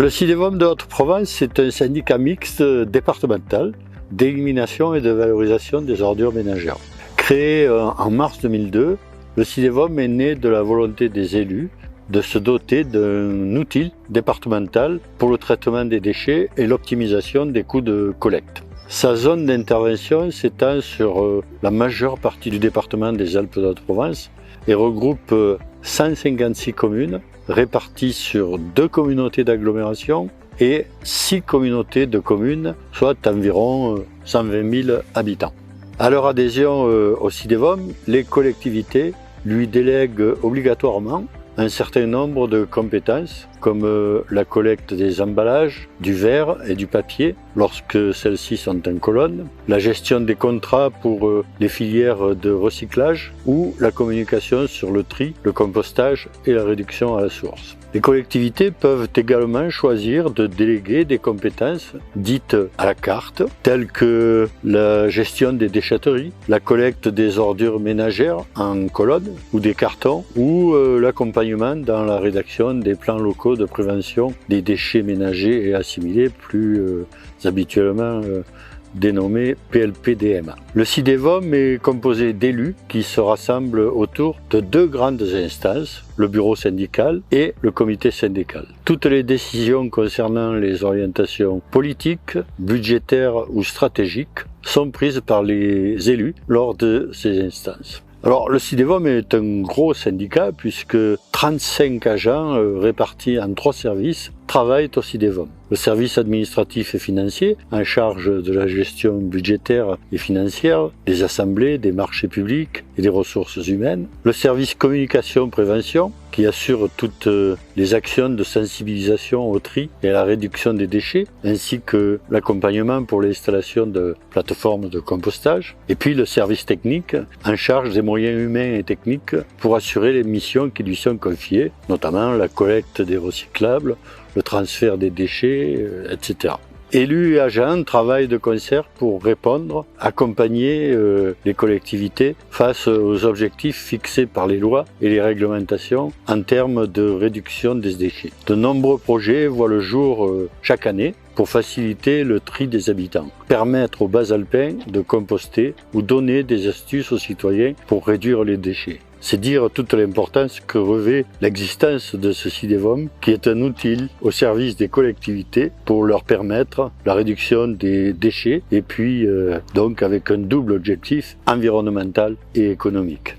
Le CIDEVOM de Haute-Provence est un syndicat mixte départemental d'élimination et de valorisation des ordures ménagères. Créé en mars 2002, le CIDEVOM est né de la volonté des élus de se doter d'un outil départemental pour le traitement des déchets et l'optimisation des coûts de collecte. Sa zone d'intervention s'étend sur la majeure partie du département des Alpes de Haute-Provence et regroupe 156 communes réparties sur 2 communautés d'agglomération et 6 communautés de communes, soit environ 120 000 habitants. À leur adhésion au CIDEVOM, les collectivités lui délèguent obligatoirement un certain nombre de compétences comme la collecte des emballages, du verre et du papier lorsque celles-ci sont en colonne, la gestion des contrats pour les filières de recyclage ou la communication sur le tri, le compostage et la réduction à la source. Les collectivités peuvent également choisir de déléguer des compétences dites à la carte, telles que la gestion des déchetteries, la collecte des ordures ménagères en colonne ou des cartons, ou l'accompagnement dans la rédaction des plans locaux de prévention des déchets ménagers et assimilés, plus habituellement dénommé PLPDMA. Le CIDEVOM est composé d'élus qui se rassemblent autour de 2 grandes instances, le bureau syndical et le comité syndical. Toutes les décisions concernant les orientations politiques, budgétaires ou stratégiques sont prises par les élus lors de ces instances. Alors, le CIDEVOM est un gros syndicat puisque 35 agents répartis en 3 services travaillent au CIDEVOM. Le service administratif et financier, en charge de la gestion budgétaire et financière, des assemblées, des marchés publics et des ressources humaines. Le service communication-prévention, qui assure toutes les actions de sensibilisation au tri et à la réduction des déchets, ainsi que l'accompagnement pour l'installation de plateformes de compostage. Et puis le service technique, en charge des moyens humains et techniques pour assurer les missions qui lui sont confiées, notamment la collecte des recyclables, le transfert des déchets, etc. Élus et agents travaillent de concert pour répondre, accompagner les collectivités face aux objectifs fixés par les lois et les réglementations en termes de réduction des déchets. De nombreux projets voient le jour chaque année pour faciliter le tri des habitants, permettre aux bas alpins de composter ou donner des astuces aux citoyens pour réduire les déchets. C'est dire toute l'importance que revêt l'existence de ce CIDEVOM, qui est un outil au service des collectivités pour leur permettre la réduction des déchets et puis donc avec un double objectif environnemental et économique.